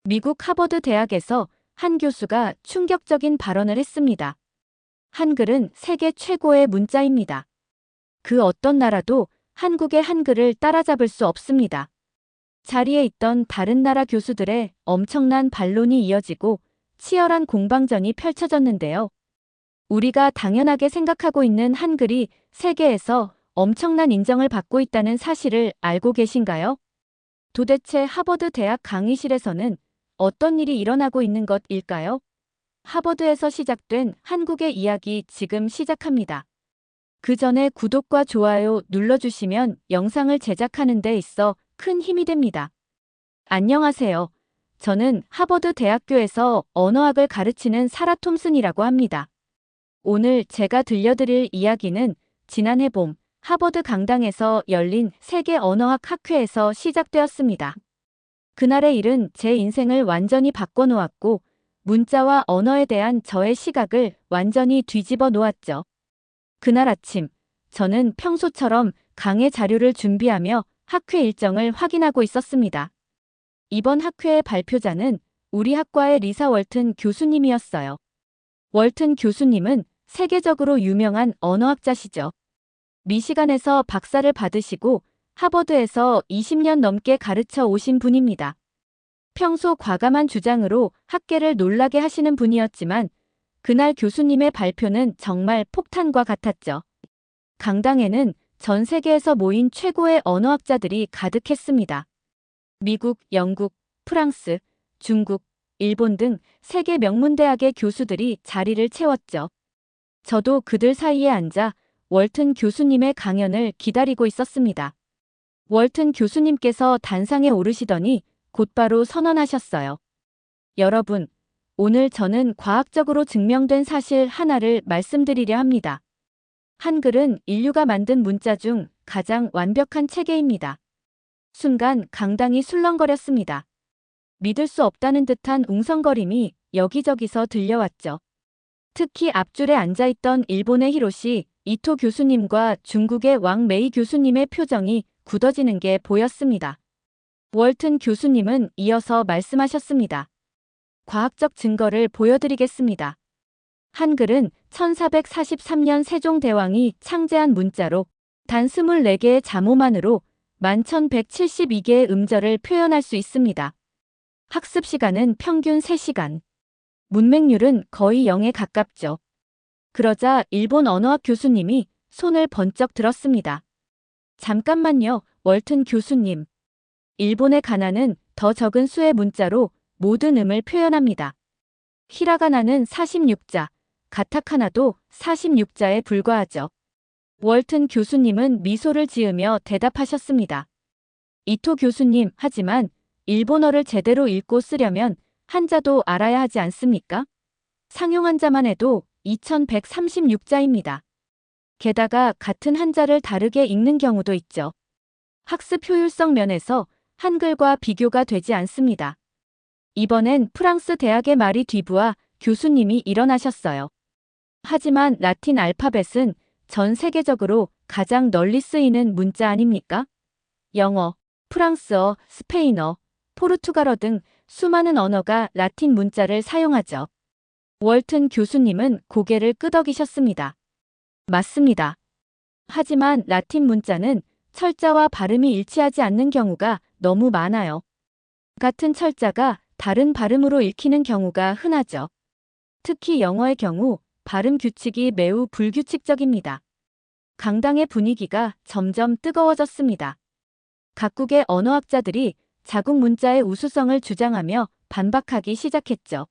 미국 하버드 대학에서 한 교수가 충격적인 발언을 했습니다. 한글은 세계 최고의 문자입니다. 그 어떤 나라도 한국의 한글을 따라잡을 수 없습니다. 자리에 있던 다른 나라 교수들의 엄청난 반론이 이어지고 치열한 공방전이 펼쳐졌는데요. 우리가 당연하게 생각하고 있는 한글이 세계에서 엄청난 인정을 받고 있다는 사실을 알고 계신가요? 도대체 하버드 대학 강의실에서는 어떤 일이 일어나고 있는 것일까요? 하버드에서 시작된 한국의 이야기 지금 시작합니다. 그 전에 구독과 좋아요 눌러주시면 영상을 제작하는 데 있어 큰 힘이 됩니다. 안녕하세요. 저는 하버드 대학교에서 언어학을 가르치는 사라 톰슨이라고 합니다. 오늘 제가 들려드릴 이야기는 지난해 봄 하버드 강당에서 열린 세계 언어학 학회에서 시작되었습니다. 그날의 일은 제 인생을 완전히 바꿔놓았고 문자와 언어에 대한 저의 시각을 완전히 뒤집어 놓았죠. 그날 아침, 저는 평소처럼 강의 자료를 준비하며 학회 일정을 확인하고 있었습니다. 이번 학회의 발표자는 우리 학과의 리사 월튼 교수님이었어요. 월튼 교수님은 세계적으로 유명한 언어학자시죠. 미시간에서 박사를 받으시고 하버드에서 20년 넘게 가르쳐 오신 분입니다. 평소 과감한 주장으로 학계를 놀라게 하시는 분이었지만 그날 교수님의 발표는 정말 폭탄과 같았죠. 강당에는 전 세계에서 모인 최고의 언어학자들이 가득했습니다. 미국, 영국, 프랑스, 중국, 일본 등 세계 명문대학의 교수들이 자리를 채웠죠. 저도 그들 사이에 앉아 월튼 교수님의 강연을 기다리고 있었습니다. 월튼 교수님께서 단상에 오르시더니 곧바로 선언하셨어요. 여러분, 오늘 저는 과학적으로 증명된 사실 하나를 말씀드리려 합니다. 한글은 인류가 만든 문자 중 가장 완벽한 체계입니다. 순간 강당이 술렁거렸습니다. 믿을 수 없다는 듯한 웅성거림이 여기저기서 들려왔죠. 특히 앞줄에 앉아있던 일본의 히로시 이토 교수님과 중국의 왕 메이 교수님의 표정이 굳어지는 게 보였습니다. 월튼 교수님은 이어서 말씀하셨습니다. 과학적 증거를 보여드리겠습니다. 한글은 1443년 세종대왕이 창제한 문자로 단 24개의 자모만으로 1172개의 음절을 표현할 수 있습니다. 학습 시간은 평균 3시간. 문맹률은 거의 0에 가깝죠. 그러자 일본 언어학 교수님이 손을 번쩍 들었습니다. 잠깐만요, 월튼 교수님. 일본의 가나는 더 적은 수의 문자로 모든 음을 표현합니다. 히라가나는 46자, 가타카나도 46자에 불과하죠. 월튼 교수님은 미소를 지으며 대답하셨습니다. 이토 교수님, 하지만 일본어를 제대로 읽고 쓰려면 한자도 알아야 하지 않습니까? 상용 한자만 해도 2136자입니다. 게다가 같은 한자를 다르게 읽는 경우도 있죠. 학습 효율성 면에서 한글과 비교가 되지 않습니다. 이번엔 프랑스 대학의 마리 뒤부아 교수님이 일어나셨어요. 하지만 라틴 알파벳은 전 세계적으로 가장 널리 쓰이는 문자 아닙니까? 영어, 프랑스어, 스페인어, 포르투갈어 등 수많은 언어가 라틴 문자를 사용하죠. 월튼 교수님은 고개를 끄덕이셨습니다. 맞습니다. 하지만 라틴 문자는 철자와 발음이 일치하지 않는 경우가 너무 많아요. 같은 철자가 다른 발음으로 읽히는 경우가 흔하죠. 특히 영어의 경우 발음 규칙이 매우 불규칙적입니다. 강당의 분위기가 점점 뜨거워졌습니다. 각국의 언어학자들이 자국 문자의 우수성을 주장하며 반박하기 시작했죠.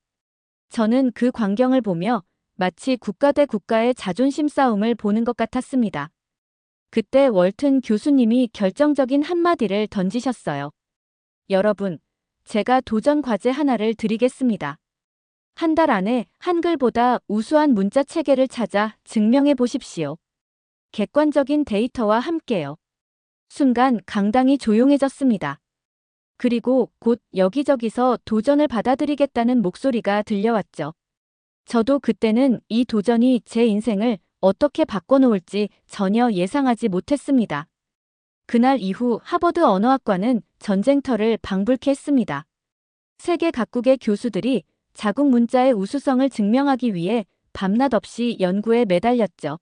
저는 그 광경을 보며 마치 국가 대 국가의 자존심 싸움을 보는 것 같았습니다. 그때 월튼 교수님이 결정적인 한마디를 던지셨어요. 여러분, 제가 도전 과제 하나를 드리겠습니다. 한 달 안에 한글보다 우수한 문자 체계를 찾아 증명해 보십시오. 객관적인 데이터와 함께요. 순간 강당이 조용해졌습니다. 그리고 곧 여기저기서 도전을 받아들이겠다는 목소리가 들려왔죠. 저도 그때는 이 도전이 제 인생을 어떻게 바꿔놓을지 전혀 예상하지 못했습니다. 그날 이후 하버드 언어학과는 전쟁터를 방불케 했습니다. 세계 각국의 교수들이 자국 문자의 우수성을 증명하기 위해 밤낮 없이 연구에 매달렸죠.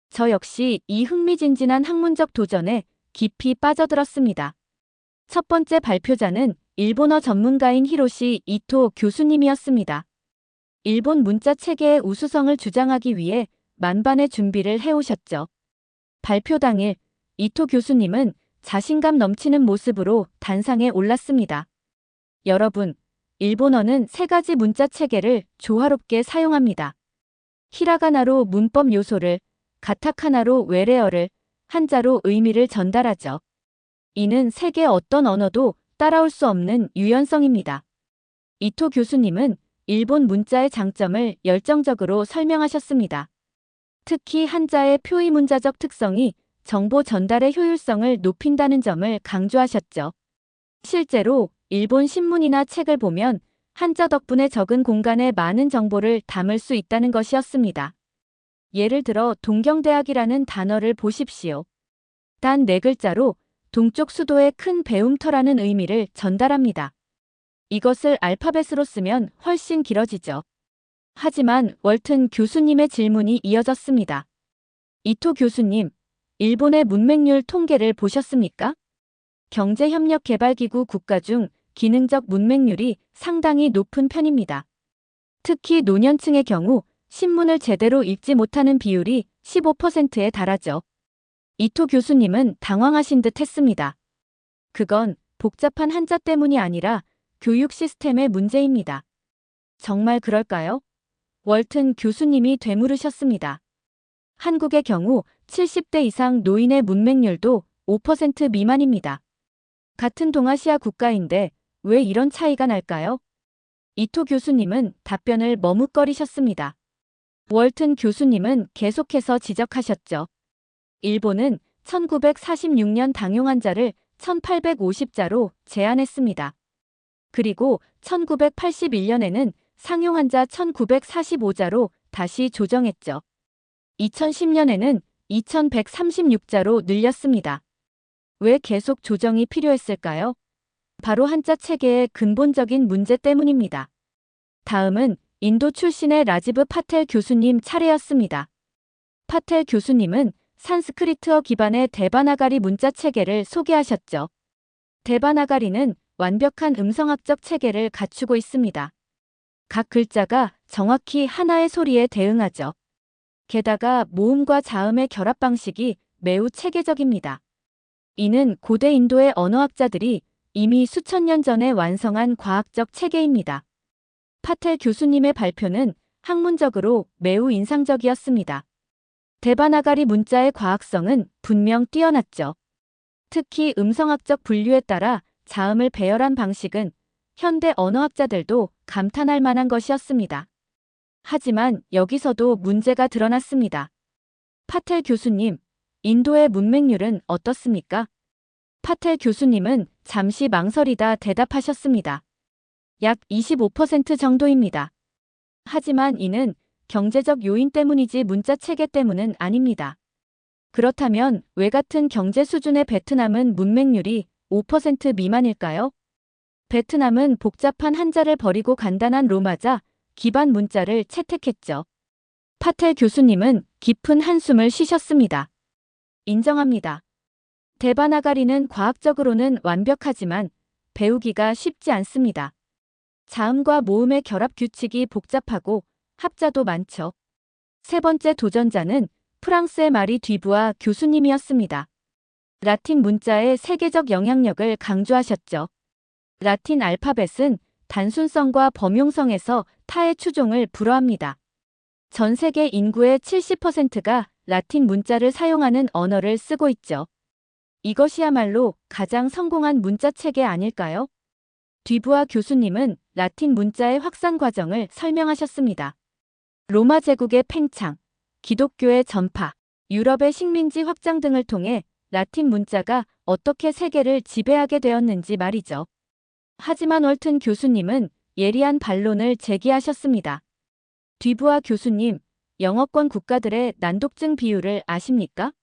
저 역시 이 흥미진진한 학문적 도전에 깊이 빠져들었습니다. 첫 번째 발표자는 일본어 전문가인 히로시 이토 교수님이었습니다. 일본 문자 체계의 우수성을 주장하기 위해 만반의 준비를 해오셨죠. 발표 당일 이토 교수님은 자신감 넘치는 모습으로 단상에 올랐습니다. 여러분, 일본어는 세 가지 문자 체계를 조화롭게 사용합니다. 히라가나로 문법 요소를, 가타카나로 외래어를, 한자로 의미를 전달하죠. 이는 세계 어떤 언어도 따라올 수 없는 유연성입니다. 이토 교수님은 일본 문자의 장점을 열정적으로 설명하셨습니다. 특히 한자의 표의문자적 특성이 정보 전달의 효율성을 높인다는 점을 강조하셨죠. 실제로 일본 신문이나 책을 보면 한자 덕분에 적은 공간에 많은 정보를 담을 수 있다는 것이었습니다. 예를 들어 동경대학이라는 단어를 보십시오. 단 4글자로 동쪽 수도의 큰 배움터라는 의미를 전달합니다. 이것을 알파벳으로 쓰면 훨씬 길어지죠. 하지만 월튼 교수님의 질문이 이어졌습니다. 이토 교수님, 일본의 문맹률 통계를 보셨습니까? 경제협력개발기구 국가 중 기능적 문맹률이 상당히 높은 편입니다. 특히 노년층의 경우 신문을 제대로 읽지 못하는 비율이 15%에 달하죠. 이토 교수님은 당황하신 듯 했습니다. 그건 복잡한 한자 때문이 아니라 교육 시스템의 문제입니다. 정말 그럴까요? 월튼 교수님이 되물으셨습니다. 한국의 경우 70대 이상 노인의 문맹률도 5% 미만입니다. 같은 동아시아 국가인데 왜 이런 차이가 날까요? 이토 교수님은 답변을 머뭇거리셨습니다. 월튼 교수님은 계속해서 지적하셨죠. 일본은 1946년 당용한자를 1850자로 제한했습니다. 그리고 1981년에는 상용한자 1945자로 다시 조정했죠. 2010년에는 2136자로 늘렸습니다. 왜 계속 조정이 필요했을까요? 바로 한자 체계의 근본적인 문제 때문입니다. 다음은 인도 출신의 라지브 파텔 교수님 차례였습니다. 파텔 교수님은 산스크리트어 기반의 데바나가리 문자 체계를 소개하셨죠. 데바나가리는 완벽한 음성학적 체계를 갖추고 있습니다. 각 글자가 정확히 하나의 소리에 대응하죠. 게다가 모음과 자음의 결합 방식이 매우 체계적입니다. 이는 고대 인도의 언어학자들이 이미 수천 년 전에 완성한 과학적 체계입니다. 파텔 교수님의 발표는 학문적으로 매우 인상적이었습니다. 데바나가리 문자의 과학성은 분명 뛰어났죠. 특히 음성학적 분류에 따라 자음을 배열한 방식은 현대 언어학자들도 감탄할 만한 것이었습니다. 하지만 여기서도 문제가 드러났습니다. 파텔 교수님, 인도의 문맹률은 어떻습니까? 파텔 교수님은 잠시 망설이다 대답하셨습니다. 약 25% 정도입니다. 하지만 이는 경제적 요인 때문이지 문자 체계 때문은 아닙니다. 그렇다면 왜 같은 경제 수준의 베트남은 문맹률이 5% 미만일까요? 베트남은 복잡한 한자를 버리고 간단한 로마자, 기반 문자를 채택했죠. 파텔 교수님은 깊은 한숨을 쉬셨습니다. 인정합니다. 데바나가리는 과학적으로는 완벽하지만 배우기가 쉽지 않습니다. 자음과 모음의 결합 규칙이 복잡하고 합자도 많죠. 세 번째 도전자는 프랑스의 마리 뒤부아 교수님이었습니다. 라틴 문자의 세계적 영향력을 강조하셨죠. 라틴 알파벳은 단순성과 범용성에서 타의 추종을 불허합니다. 전 세계 인구의 70%가 라틴 문자를 사용하는 언어를 쓰고 있죠. 이것이야말로 가장 성공한 문자 체계 아닐까요? 뒤부아 교수님은 라틴 문자의 확산 과정을 설명하셨습니다. 로마 제국의 팽창, 기독교의 전파, 유럽의 식민지 확장 등을 통해 라틴 문자가 어떻게 세계를 지배하게 되었는지 말이죠. 하지만 월튼 교수님은 예리한 반론을 제기하셨습니다. 뒤부아 교수님, 영어권 국가들의 난독증 비율을 아십니까?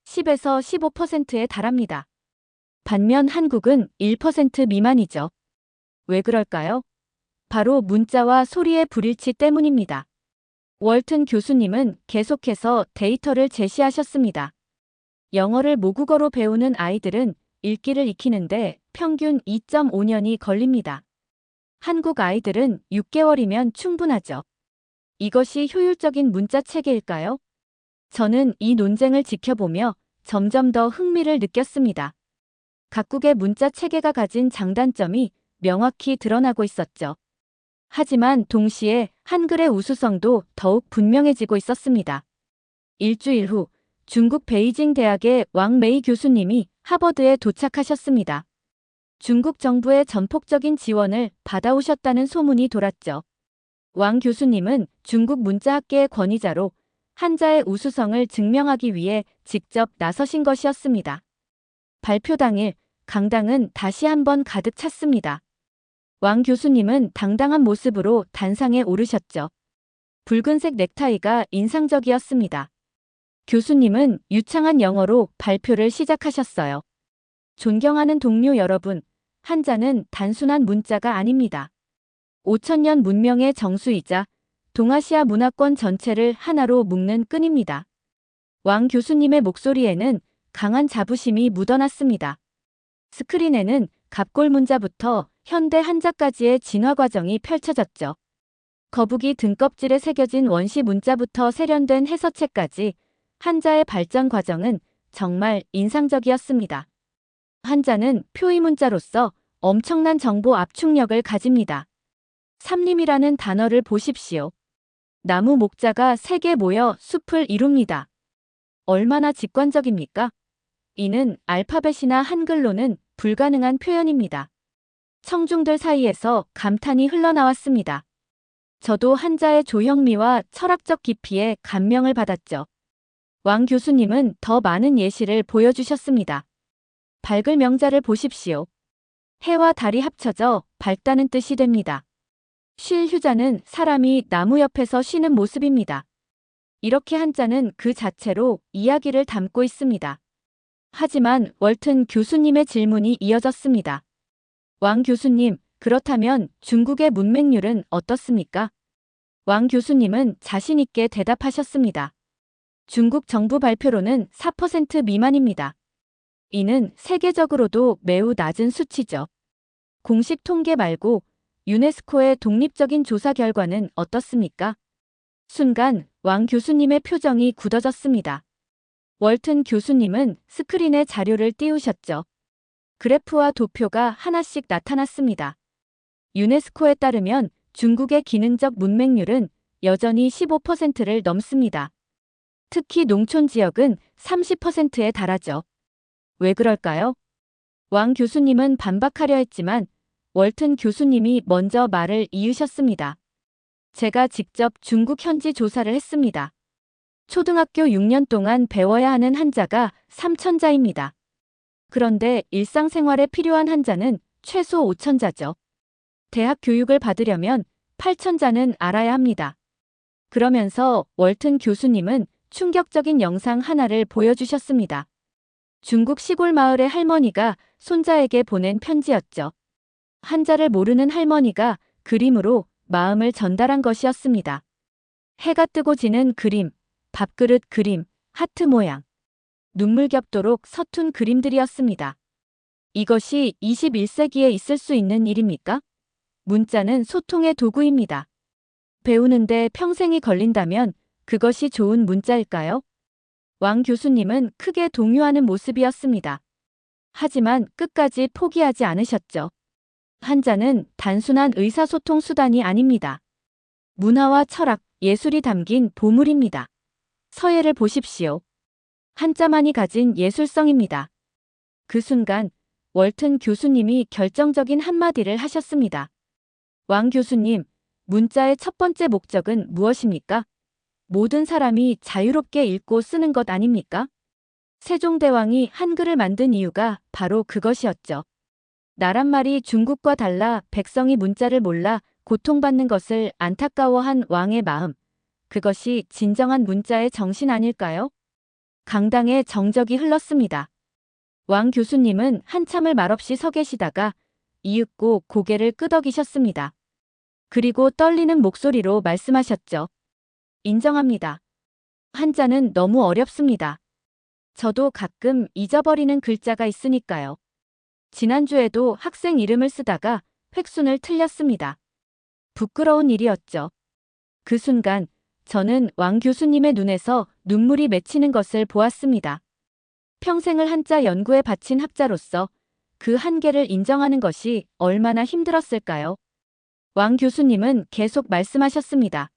10에서 15%에 달합니다. 반면 한국은 1% 미만이죠. 왜 그럴까요? 바로 문자와 소리의 불일치 때문입니다. 월튼 교수님은 계속해서 데이터를 제시하셨습니다. 영어를 모국어로 배우는 아이들은 읽기를 익히는데 평균 2.5년이 걸립니다. 한국 아이들은 6개월이면 충분하죠. 이것이 효율적인 문자 체계일까요? 저는 이 논쟁을 지켜보며 점점 더 흥미를 느꼈습니다. 각국의 문자 체계가 가진 장단점이 명확히 드러나고 있었죠. 하지만 동시에 한글의 우수성도 더욱 분명해지고 있었습니다. 일주일 후 중국 베이징 대학의 왕메이 교수님이 하버드에 도착하셨습니다. 중국 정부의 전폭적인 지원을 받아오셨다는 소문이 돌았죠. 왕 교수님은 중국 문자학계의 권위자로 한자의 우수성을 증명하기 위해 직접 나서신 것이었습니다. 발표 당일 강당은 다시 한번 가득 찼습니다. 왕 교수님은 당당한 모습으로 단상에 오르셨죠. 붉은색 넥타이가 인상적이었습니다. 교수님은 유창한 영어로 발표를 시작하셨어요. 존경하는 동료 여러분, 한자는 단순한 문자가 아닙니다. 5천년 문명의 정수이자 동아시아 문화권 전체를 하나로 묶는 끈입니다. 왕 교수님의 목소리에는 강한 자부심이 묻어났습니다. 스크린에는 갑골 문자부터 현대 한자까지의 진화 과정이 펼쳐졌죠. 거북이 등껍질에 새겨진 원시 문자부터 세련된 해서체까지 한자의 발전 과정은 정말 인상적이었습니다. 한자는 표의 문자로서 엄청난 정보 압축력을 가집니다. 삼림이라는 단어를 보십시오. 나무 목자가 3개 모여 숲을 이룹니다. 얼마나 직관적입니까? 이는 알파벳이나 한글로는 불가능한 표현입니다. 청중들 사이에서 감탄이 흘러나왔습니다. 저도 한자의 조형미와 철학적 깊이에 감명을 받았죠. 왕 교수님은 더 많은 예시를 보여주셨습니다. 밝을 명자를 보십시오. 해와 달이 합쳐져 밝다는 뜻이 됩니다. 쉴 휴자는 사람이 나무 옆에서 쉬는 모습입니다. 이렇게 한자는 그 자체로 이야기를 담고 있습니다. 하지만 월튼 교수님의 질문이 이어졌습니다. 왕 교수님, 그렇다면 중국의 문맹률은 어떻습니까? 왕 교수님은 자신 있게 대답하셨습니다. 중국 정부 발표로는 4% 미만입니다. 이는 세계적으로도 매우 낮은 수치죠. 공식 통계 말고 유네스코의 독립적인 조사 결과는 어떻습니까? 순간 왕 교수님의 표정이 굳어졌습니다. 월튼 교수님은 스크린에 자료를 띄우셨죠. 그래프와 도표가 하나씩 나타났습니다. 유네스코에 따르면 중국의 기능적 문맹률은 여전히 15%를 넘습니다. 특히 농촌 지역은 30%에 달하죠. 왜 그럴까요? 왕 교수님은 반박하려 했지만 월튼 교수님이 먼저 말을 이으셨습니다. 제가 직접 중국 현지 조사를 했습니다. 초등학교 6년 동안 배워야 하는 한자가 3,000자입니다. 그런데 일상생활에 필요한 한자는 최소 5,000자죠. 대학 교육을 받으려면 8,000자는 알아야 합니다. 그러면서 월튼 교수님은 충격적인 영상 하나를 보여주셨습니다. 중국 시골 마을의 할머니가 손자에게 보낸 편지였죠. 한자를 모르는 할머니가 그림으로 마음을 전달한 것이었습니다. 해가 뜨고 지는 그림, 밥그릇 그림, 하트 모양. 눈물 겹도록 서툰 그림들이었습니다. 이것이 21세기에 있을 수 있는 일입니까? 문자는 소통의 도구입니다. 배우는데 평생이 걸린다면 그것이 좋은 문자일까요? 왕 교수님은 크게 동요하는 모습이었습니다. 하지만 끝까지 포기하지 않으셨죠. 한자는 단순한 의사소통 수단이 아닙니다. 문화와 철학, 예술이 담긴 보물입니다. 서예를 보십시오. 한자만이 가진 예술성입니다. 그 순간 월튼 교수님이 결정적인 한마디를 하셨습니다. 왕 교수님, 문자의 첫 번째 목적은 무엇입니까? 모든 사람이 자유롭게 읽고 쓰는 것 아닙니까? 세종대왕이 한글을 만든 이유가 바로 그것이었죠. 나란 말이 중국과 달라 백성이 문자를 몰라 고통받는 것을 안타까워한 왕의 마음. 그것이 진정한 문자의 정신 아닐까요? 강당에 정적이 흘렀습니다. 왕 교수님은 한참을 말없이 서 계시다가 이윽고 고개를 끄덕이셨습니다. 그리고 떨리는 목소리로 말씀하셨죠. 인정합니다. 한자는 너무 어렵습니다. 저도 가끔 잊어버리는 글자가 있으니까요. 지난주에도 학생 이름을 쓰다가 획순을 틀렸습니다. 부끄러운 일이었죠. 그 순간 저는 왕 교수님의 눈에서 눈물이 맺히는 것을 보았습니다. 평생을 한자 연구에 바친 학자로서 그 한계를 인정하는 것이 얼마나 힘들었을까요? 왕 교수님은 계속 말씀하셨습니다.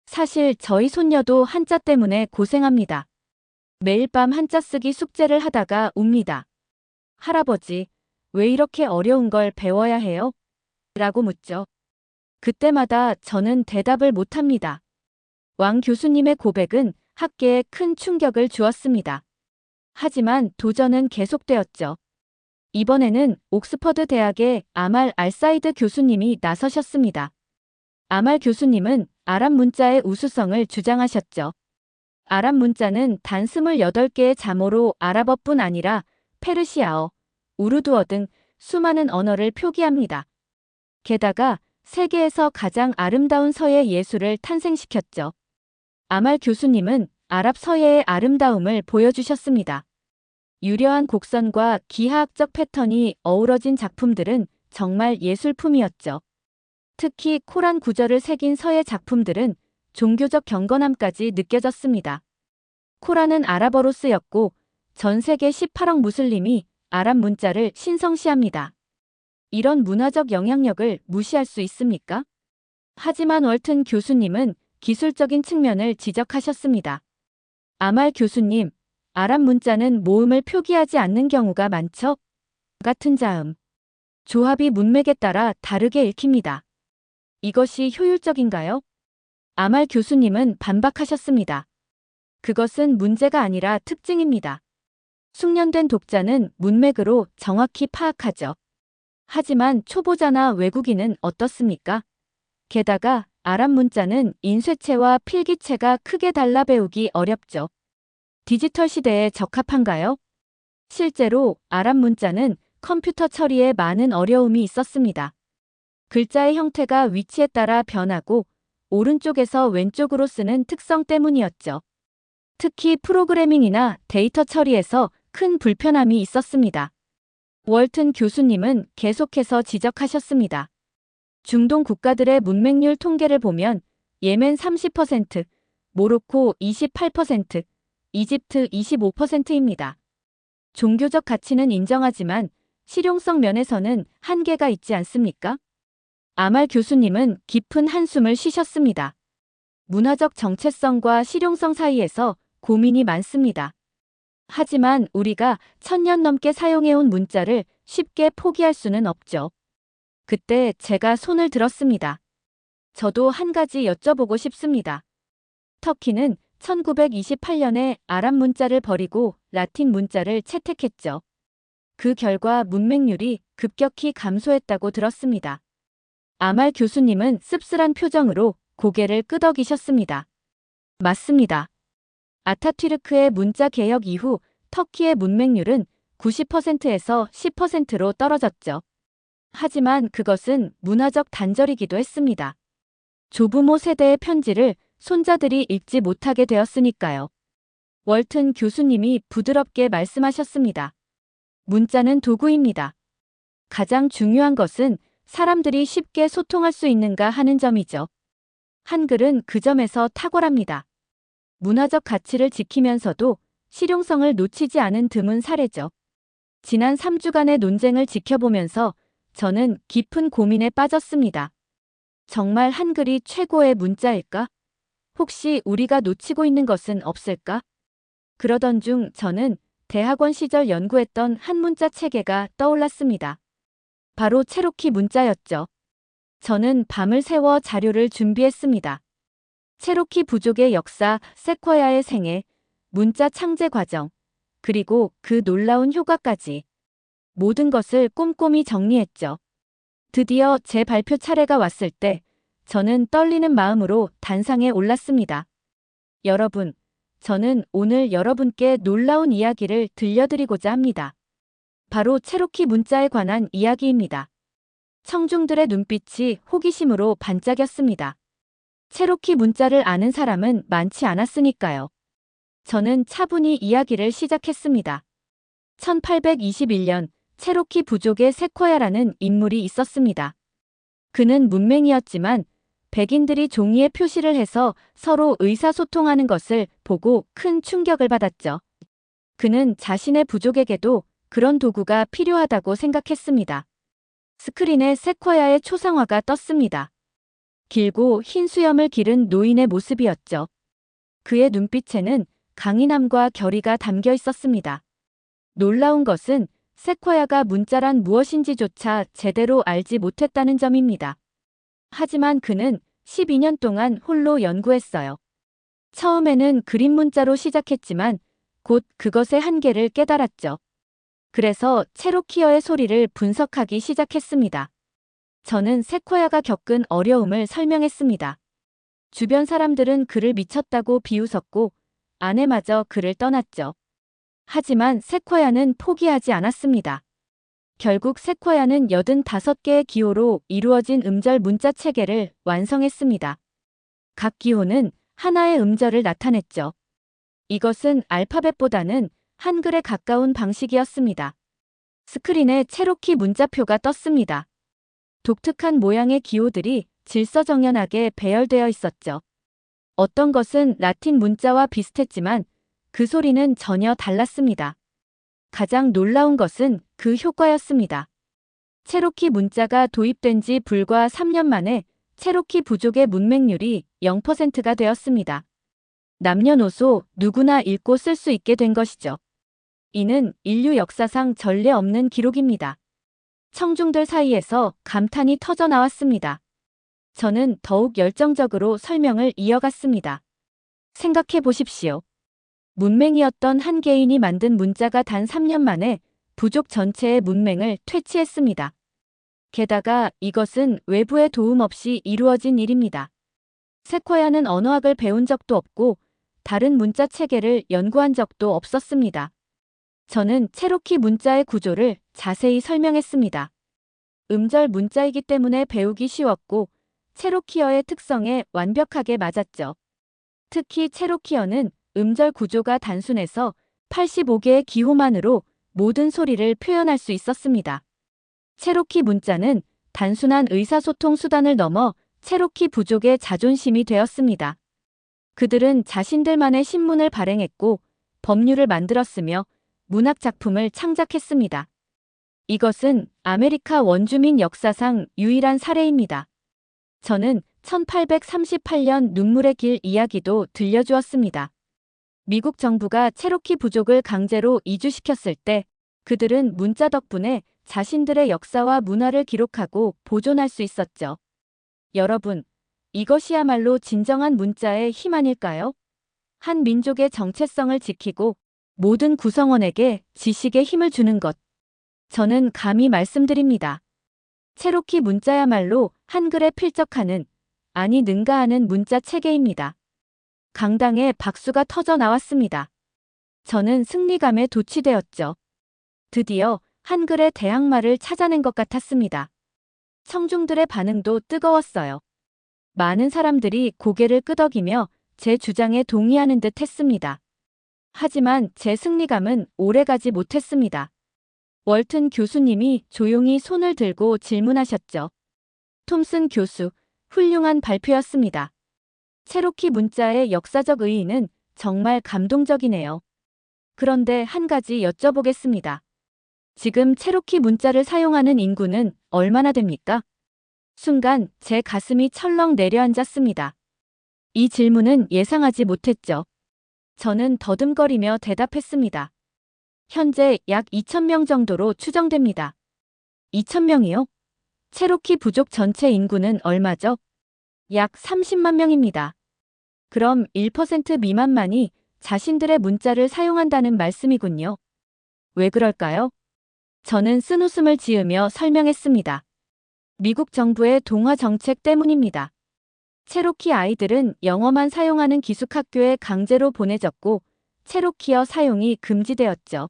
사실 저희 손녀도 한자 때문에 고생합니다. 매일 밤 한자 쓰기 숙제를 하다가 웁니다. 할아버지, 왜 이렇게 어려운 걸 배워야 해요? 라고 묻죠. 그때마다 저는 대답을 못합니다. 왕 교수님의 고백은 학계에 큰 충격을 주었습니다. 하지만 도전은 계속되었죠. 이번에는 옥스퍼드 대학의 아말 알사이드 교수님이 나서셨습니다. 아말 교수님은 아랍 문자의 우수성을 주장하셨죠. 아랍 문자는 단 28개의 자모로 아랍어뿐 아니라 페르시아어, 우르두어 등 수많은 언어를 표기합니다. 게다가 세계에서 가장 아름다운 서예 예술을 탄생시켰죠. 아말 교수님은 아랍 서예의 아름다움을 보여주셨습니다. 유려한 곡선과 기하학적 패턴이 어우러진 작품들은 정말 예술품이었죠. 특히 코란 구절을 새긴 서예 작품들은 종교적 경건함까지 느껴졌습니다. 코란은 아랍어로 쓰였고 전 세계 18억 무슬림이 아랍 문자를 신성시합니다. 이런 문화적 영향력을 무시할 수 있습니까? 하지만 월튼 교수님은 기술적인 측면을 지적하셨습니다. 아말 교수님, 아랍 문자는 모음을 표기하지 않는 경우가 많죠? 같은 자음, 조합이 문맥에 따라 다르게 읽힙니다. 이것이 효율적인가요? 아말 교수님은 반박하셨습니다. 그것은 문제가 아니라 특징입니다. 숙련된 독자는 문맥으로 정확히 파악하죠. 하지만 초보자나 외국인은 어떻습니까? 게다가 아랍 문자는 인쇄체와 필기체가 크게 달라 배우기 어렵죠. 디지털 시대에 적합한가요? 실제로 아랍 문자는 컴퓨터 처리에 많은 어려움이 있었습니다. 글자의 형태가 위치에 따라 변하고 오른쪽에서 왼쪽으로 쓰는 특성 때문이었죠. 특히 프로그래밍이나 데이터 처리에서 큰 불편함이 있었습니다. 월튼 교수님은 계속해서 지적하셨습니다. 중동 국가들의 문맹률 통계를 보면 예멘 30%, 모로코 28%, 이집트 25%입니다. 종교적 가치는 인정하지만 실용성 면에서는 한계가 있지 않습니까? 아말 교수님은 깊은 한숨을 쉬셨습니다. 문화적 정체성과 실용성 사이에서 고민이 많습니다. 하지만 우리가 1000년 넘게 사용해온 문자를 쉽게 포기할 수는 없죠. 그때 제가 손을 들었습니다. 저도 한 가지 여쭤보고 싶습니다. 터키는 1928년에 아랍 문자를 버리고 라틴 문자를 채택했죠. 그 결과 문맹률이 급격히 감소했다고 들었습니다. 아말 교수님은 씁쓸한 표정으로 고개를 끄덕이셨습니다. 맞습니다. 아타튀르크의 문자 개혁 이후 터키의 문맹률은 90%에서 10%로 떨어졌죠. 하지만 그것은 문화적 단절이기도 했습니다. 조부모 세대의 편지를 손자들이 읽지 못하게 되었으니까요. 월튼 교수님이 부드럽게 말씀하셨습니다. 문자는 도구입니다. 가장 중요한 것은 사람들이 쉽게 소통할 수 있는가 하는 점이죠. 한글은 그 점에서 탁월합니다. 문화적 가치를 지키면서도 실용성을 놓치지 않은 드문 사례죠. 지난 3주간의 논쟁을 지켜보면서 저는 깊은 고민에 빠졌습니다. 정말 한글이 최고의 문자일까? 혹시 우리가 놓치고 있는 것은 없을까? 그러던 중 저는 대학원 시절 연구했던 한 문자 체계가 떠올랐습니다. 바로 체로키 문자였죠. 저는 밤을 새워 자료를 준비했습니다. 체로키 부족의 역사, 세쿼야의 생애, 문자 창제 과정, 그리고 그 놀라운 효과까지 모든 것을 꼼꼼히 정리했죠. 드디어 제 발표 차례가 왔을 때 저는 떨리는 마음으로 단상에 올랐습니다. 여러분, 저는 오늘 여러분께 놀라운 이야기를 들려드리고자 합니다. 바로 체로키 문자에 관한 이야기입니다. 청중들의 눈빛이 호기심으로 반짝였습니다. 체로키 문자를 아는 사람은 많지 않았으니까요. 저는 차분히 이야기를 시작했습니다. 1821년 체로키 부족의 세쿼야라는 인물이 있었습니다. 그는 문맹이었지만 백인들이 종이에 표시를 해서 서로 의사소통하는 것을 보고 큰 충격을 받았죠. 그는 자신의 부족에게도 그런 도구가 필요하다고 생각했습니다. 스크린에 세쿼야의 초상화가 떴습니다. 길고 흰 수염을 기른 노인의 모습이었죠. 그의 눈빛에는 강인함과 결의가 담겨 있었습니다. 놀라운 것은 세쿼야가 문자란 무엇인지조차 제대로 알지 못했다는 점입니다. 하지만 그는 12년 동안 홀로 연구했어요. 처음에는 그림 문자로 시작했지만 곧 그것의 한계를 깨달았죠. 그래서 체로키어의 소리를 분석하기 시작했습니다. 저는 세쿼야가 겪은 어려움을 설명했습니다. 주변 사람들은 그를 미쳤다고 비웃었고 아내마저 그를 떠났죠. 하지만 세쿼야는 포기하지 않았습니다. 결국 세쿼야는 85개의 기호로 이루어진 음절 문자 체계를 완성했습니다. 각 기호는 하나의 음절을 나타냈죠. 이것은 알파벳보다는 한글에 가까운 방식이었습니다. 스크린에 체로키 문자표가 떴습니다. 독특한 모양의 기호들이 질서정연하게 배열되어 있었죠. 어떤 것은 라틴 문자와 비슷했지만 그 소리는 전혀 달랐습니다. 가장 놀라운 것은 그 효과였습니다. 체로키 문자가 도입된 지 불과 3년 만에 체로키 부족의 문맹률이 0%가 되었습니다. 남녀노소 누구나 읽고 쓸 수 있게 된 것이죠. 이는 인류 역사상 전례 없는 기록입니다. 청중들 사이에서 감탄이 터져 나왔습니다. 저는 더욱 열정적으로 설명을 이어갔습니다. 생각해 보십시오. 문맹이었던 한 개인이 만든 문자가 단 3년 만에 부족 전체의 문맹을 퇴치했습니다. 게다가 이것은 외부의 도움 없이 이루어진 일입니다. 세쿼야는 언어학을 배운 적도 없고 다른 문자 체계를 연구한 적도 없었습니다. 저는 체로키 문자의 구조를 자세히 설명했습니다. 음절 문자이기 때문에 배우기 쉬웠고 체로키어의 특성에 완벽하게 맞았죠. 특히 체로키어는 음절 구조가 단순해서 85개의 기호만으로 모든 소리를 표현할 수 있었습니다. 체로키 문자는 단순한 의사소통 수단을 넘어 체로키 부족의 자존심이 되었습니다. 그들은 자신들만의 신문을 발행했고 법률을 만들었으며 문학 작품을 창작했습니다. 이것은 아메리카 원주민 역사상 유일한 사례입니다. 저는 1838년 눈물의 길 이야기도 들려주었습니다. 미국 정부가 체로키 부족을 강제로 이주시켰을 때 그들은 문자 덕분에 자신들의 역사와 문화를 기록하고 보존할 수 있었죠. 여러분, 이것이야말로 진정한 문자의 힘 아닐까요? 한 민족의 정체성을 지키고 모든 구성원에게 지식의 힘을 주는 것. 저는 감히 말씀드립니다. 체로키 문자야말로 한글에 필적하는, 아니 능가하는 문자 체계입니다. 강당에 박수가 터져 나왔습니다. 저는 승리감에 도취되었죠. 드디어 한글의 대항마를 찾아낸 것 같았습니다. 청중들의 반응도 뜨거웠어요. 많은 사람들이 고개를 끄덕이며 제 주장에 동의하는 듯 했습니다. 하지만 제 승리감은 오래가지 못했습니다. 월튼 교수님이 조용히 손을 들고 질문하셨죠. 톰슨 교수, 훌륭한 발표였습니다. 체로키 문자의 역사적 의의는 정말 감동적이네요. 그런데 한 가지 여쭤보겠습니다. 지금 체로키 문자를 사용하는 인구는 얼마나 됩니까? 순간 제 가슴이 철렁 내려앉았습니다. 이 질문은 예상하지 못했죠. 저는 더듬거리며 대답했습니다. 현재 약 2,000명 정도로 추정됩니다. 2,000명이요? 체로키 부족 전체 인구는 얼마죠? 약 30만 명입니다. 그럼 1% 미만만이 자신들의 문자를 사용한다는 말씀이군요. 왜 그럴까요? 저는 쓴웃음을 지으며 설명했습니다. 미국 정부의 동화 정책 때문입니다. 체로키 아이들은 영어만 사용하는 기숙학교에 강제로 보내졌고 체로키어 사용이 금지되었죠.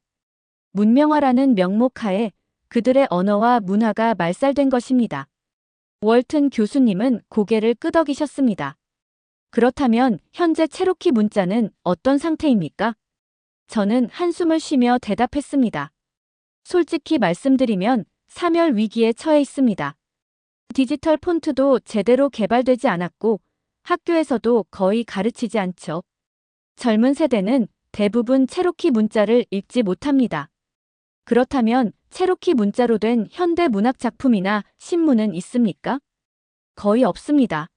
문명화라는 명목하에 그들의 언어와 문화가 말살된 것입니다. 월튼 교수님은 고개를 끄덕이셨습니다. 그렇다면 현재 체로키 문자는 어떤 상태입니까? 저는 한숨을 쉬며 대답했습니다. 솔직히 말씀드리면 사멸 위기에 처해 있습니다. 디지털 폰트도 제대로 개발되지 않았고 학교에서도 거의 가르치지 않죠. 젊은 세대는 대부분 체로키 문자를 읽지 못합니다. 그렇다면 체로키 문자로 된 현대 문학 작품이나 신문은 있습니까? 거의 없습니다.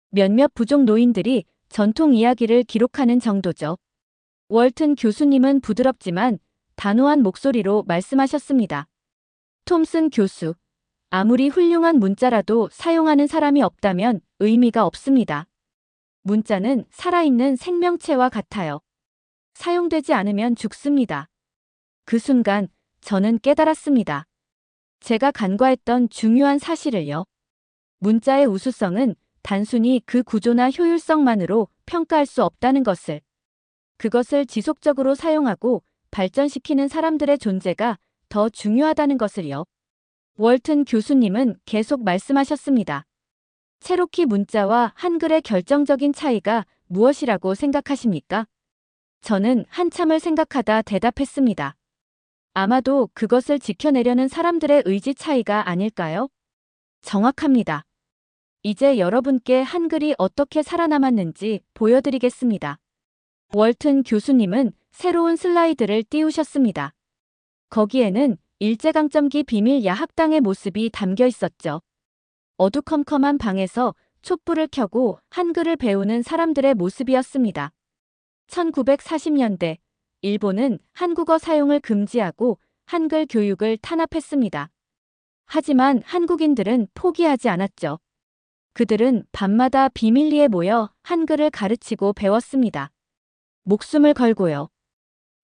몇몇 부족 노인들이 전통 이야기를 기록하는 정도죠. 월튼 교수님은 부드럽지만 단호한 목소리로 말씀하셨습니다. 톰슨 교수, 아무리 훌륭한 문자라도 사용하는 사람이 없다면 의미가 없습니다. 문자는 살아있는 생명체와 같아요. 사용되지 않으면 죽습니다. 그 순간 저는 깨달았습니다. 제가 간과했던 중요한 사실을요. 문자의 우수성은 단순히 그 구조나 효율성만으로 평가할 수 없다는 것을. 그것을 지속적으로 사용하고 발전시키는 사람들의 존재가 더 중요하다는 것을요. 월튼 교수님은 계속 말씀하셨습니다. 체로키 문자와 한글의 결정적인 차이가 무엇이라고 생각하십니까? 저는 한참을 생각하다 대답했습니다. 아마도 그것을 지켜내려는 사람들의 의지 차이가 아닐까요? 정확합니다. 이제 여러분께 한글이 어떻게 살아남았는지 보여드리겠습니다. 월튼 교수님은 새로운 슬라이드를 띄우셨습니다. 거기에는 일제강점기 비밀 야학당의 모습이 담겨 있었죠. 어두컴컴한 방에서 촛불을 켜고 한글을 배우는 사람들의 모습이었습니다. 1940년대, 일본은 한국어 사용을 금지하고 한글 교육을 탄압했습니다. 하지만 한국인들은 포기하지 않았죠. 그들은 밤마다 비밀리에 모여 한글을 가르치고 배웠습니다. 목숨을 걸고요.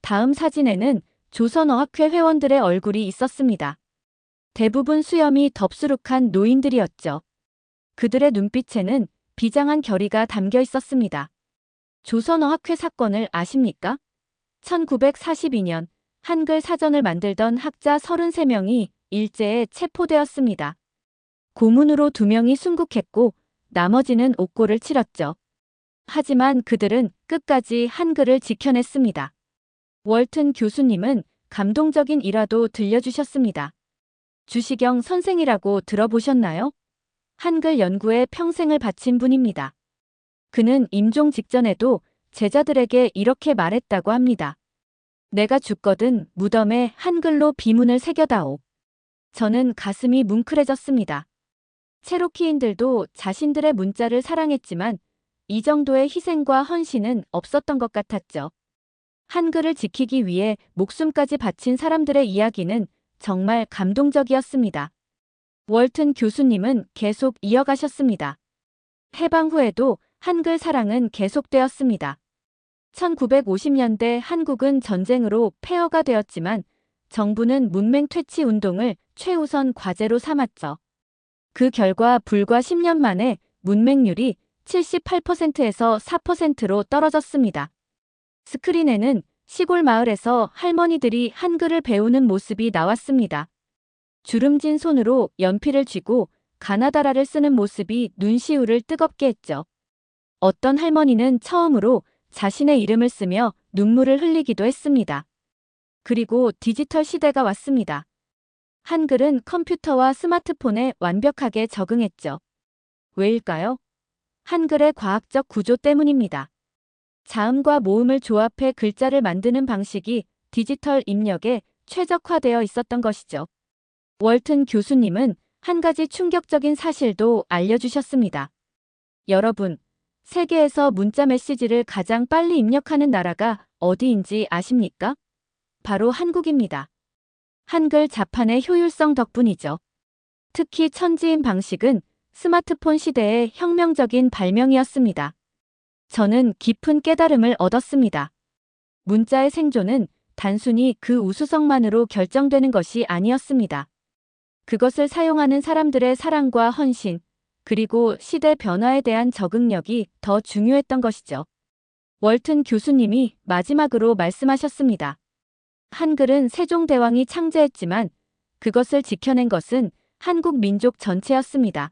다음 사진에는 조선어학회 회원들의 얼굴이 있었습니다. 대부분 수염이 덥수룩한 노인들이었죠. 그들의 눈빛에는 비장한 결의가 담겨 있었습니다. 조선어학회 사건을 아십니까? 1942년 한글 사전을 만들던 학자 33명이 일제에 체포되었습니다. 고문으로 2명이 순국했고 나머지는 옥고를 치렀죠. 하지만 그들은 끝까지 한글을 지켜냈습니다. 월튼 교수님은 감동적인 일화도 들려주셨습니다. 주시경 선생이라고 들어보셨나요? 한글 연구에 평생을 바친 분입니다. 그는 임종 직전에도 제자들에게 이렇게 말했다고 합니다. 내가 죽거든 무덤에 한글로 비문을 새겨다오. 저는 가슴이 뭉클해졌습니다. 체로키인들도 자신들의 문자를 사랑했지만 이 정도의 희생과 헌신은 없었던 것 같았죠. 한글을 지키기 위해 목숨까지 바친 사람들의 이야기는 정말 감동적이었습니다. 월튼 교수님은 계속 이어가셨습니다. 해방 후에도 한글 사랑은 계속되었습니다. 1950년대 한국은 전쟁으로 폐허가 되었지만 정부는 문맹 퇴치 운동을 최우선 과제로 삼았죠. 그 결과 불과 10년 만에 문맹률이 78%에서 4%로 떨어졌습니다. 스크린에는 시골 마을에서 할머니들이 한글을 배우는 모습이 나왔습니다. 주름진 손으로 연필을 쥐고 가나다라를 쓰는 모습이 눈시울을 뜨겁게 했죠. 어떤 할머니는 처음으로 자신의 이름을 쓰며 눈물을 흘리기도 했습니다. 그리고 디지털 시대가 왔습니다. 한글은 컴퓨터와 스마트폰에 완벽하게 적응했죠. 왜일까요? 한글의 과학적 구조 때문입니다. 자음과 모음을 조합해 글자를 만드는 방식이 디지털 입력에 최적화되어 있었던 것이죠. 월튼 교수님은 한 가지 충격적인 사실도 알려주셨습니다. 여러분, 세계에서 문자 메시지를 가장 빨리 입력하는 나라가 어디인지 아십니까? 바로 한국입니다. 한글 자판의 효율성 덕분이죠. 특히 천지인 방식은 스마트폰 시대의 혁명적인 발명이었습니다. 저는 깊은 깨달음을 얻었습니다. 문자의 생존은 단순히 그 우수성만으로 결정되는 것이 아니었습니다. 그것을 사용하는 사람들의 사랑과 헌신, 그리고 시대 변화에 대한 적응력이 더 중요했던 것이죠. 월튼 교수님이 마지막으로 말씀하셨습니다. 한글은 세종대왕이 창제했지만 그것을 지켜낸 것은 한국 민족 전체였습니다.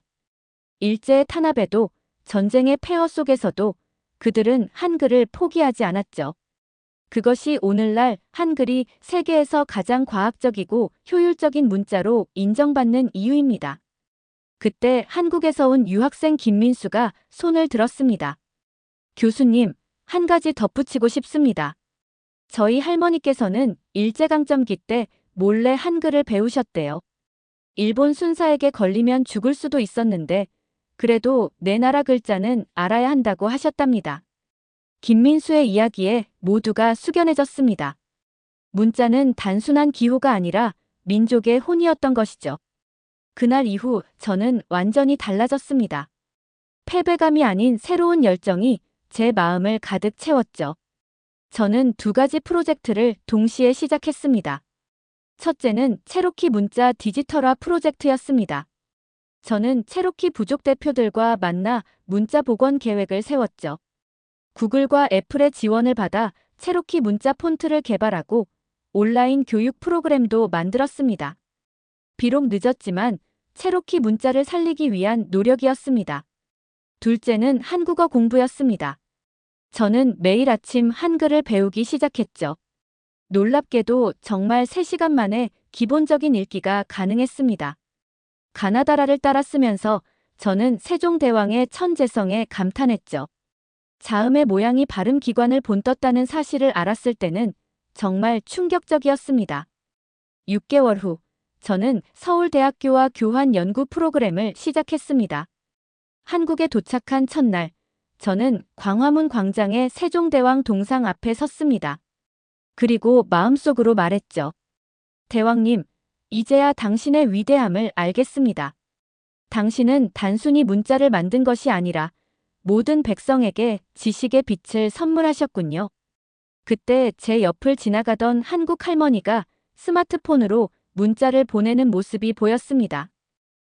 일제의 탄압에도 전쟁의 폐허 속에서도 그들은 한글을 포기하지 않았죠. 그것이 오늘날 한글이 세계에서 가장 과학적이고 효율적인 문자로 인정받는 이유입니다. 그때 한국에서 온 유학생 김민수가 손을 들었습니다. 교수님, 한 가지 덧붙이고 싶습니다. 저희 할머니께서는 일제강점기 때 몰래 한글을 배우셨대요. 일본 순사에게 걸리면 죽을 수도 있었는데 그래도 내 나라 글자는 알아야 한다고 하셨답니다. 김민수의 이야기에 모두가 숙연해졌습니다. 문자는 단순한 기호가 아니라 민족의 혼이었던 것이죠. 그날 이후 저는 완전히 달라졌습니다. 패배감이 아닌 새로운 열정이 제 마음을 가득 채웠죠. 저는 두 가지 프로젝트를 동시에 시작했습니다. 첫째는 체로키 문자 디지털화 프로젝트였습니다. 저는 체로키 부족 대표들과 만나 문자 복원 계획을 세웠죠. 구글과 애플의 지원을 받아 체로키 문자 폰트를 개발하고 온라인 교육 프로그램도 만들었습니다. 비록 늦었지만 체로키 문자를 살리기 위한 노력이었습니다. 둘째는 한국어 공부였습니다. 저는 매일 아침 한글을 배우기 시작했죠. 놀랍게도 정말 3시간 만에 기본적인 읽기가 가능했습니다. 가나다라를 따라 쓰면서 저는 세종대왕의 천재성에 감탄했죠. 자음의 모양이 발음 기관을 본떴다는 사실을 알았을 때는 정말 충격적이었습니다. 6개월 후 저는 서울대학교와 교환 연구 프로그램을 시작했습니다. 한국에 도착한 첫날, 저는 광화문 광장의 세종대왕 동상 앞에 섰습니다. 그리고 마음속으로 말했죠. 대왕님, 이제야 당신의 위대함을 알겠습니다. 당신은 단순히 문자를 만든 것이 아니라 모든 백성에게 지식의 빛을 선물하셨군요. 그때 제 옆을 지나가던 한국 할머니가 스마트폰으로 문자를 보내는 모습이 보였습니다.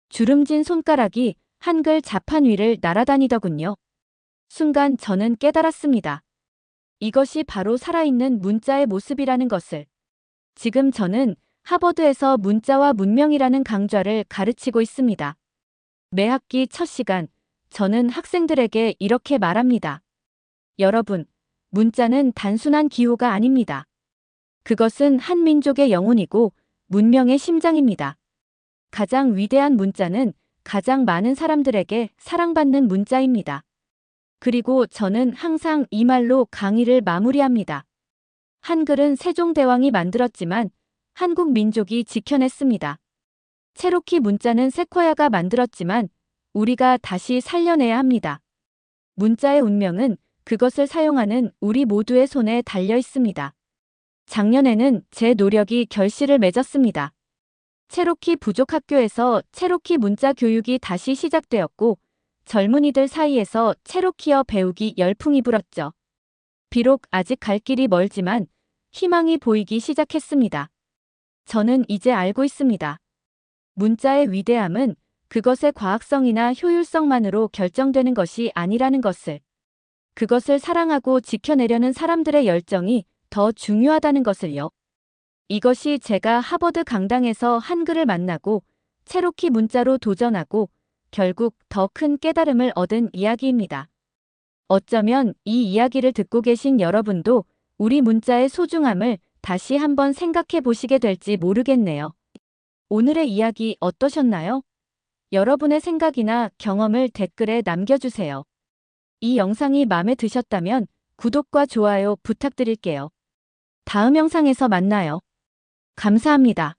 주름진 손가락이 한글 자판 위를 날아다니더군요. 순간 저는 깨달았습니다. 이것이 바로 살아있는 문자의 모습이라는 것을. 지금 저는 하버드에서 문자와 문명이라는 강좌를 가르치고 있습니다. 매 학기 첫 시간, 저는 학생들에게 이렇게 말합니다. 여러분, 문자는 단순한 기호가 아닙니다. 그것은 한 민족의 영혼이고 문명의 심장입니다. 가장 위대한 문자는 가장 많은 사람들에게 사랑받는 문자입니다. 그리고 저는 항상 이 말로 강의를 마무리합니다. 한글은 세종대왕이 만들었지만 한국 민족이 지켜냈습니다. 체로키 문자는 세쿼야가 만들었지만 우리가 다시 살려내야 합니다. 문자의 운명은 그것을 사용하는 우리 모두의 손에 달려 있습니다. 작년에는 제 노력이 결실을 맺었습니다. 체로키 부족 학교에서 체로키 문자 교육이 다시 시작되었고 젊은이들 사이에서 체로키어 배우기 열풍이 불었죠. 비록 아직 갈 길이 멀지만 희망이 보이기 시작했습니다. 저는 이제 알고 있습니다. 문자의 위대함은 그것의 과학성이나 효율성만으로 결정되는 것이 아니라는 것을. 그것을 사랑하고 지켜내려는 사람들의 열정이 더 중요하다는 것을요. 이것이 제가 하버드 강당에서 한글을 만나고 체로키 문자로 도전하고 결국 더 큰 깨달음을 얻은 이야기입니다. 어쩌면 이 이야기를 듣고 계신 여러분도 우리 문자의 소중함을 다시 한번 생각해 보시게 될지 모르겠네요. 오늘의 이야기 어떠셨나요? 여러분의 생각이나 경험을 댓글에 남겨주세요. 이 영상이 마음에 드셨다면 구독과 좋아요 부탁드릴게요. 다음 영상에서 만나요. 감사합니다.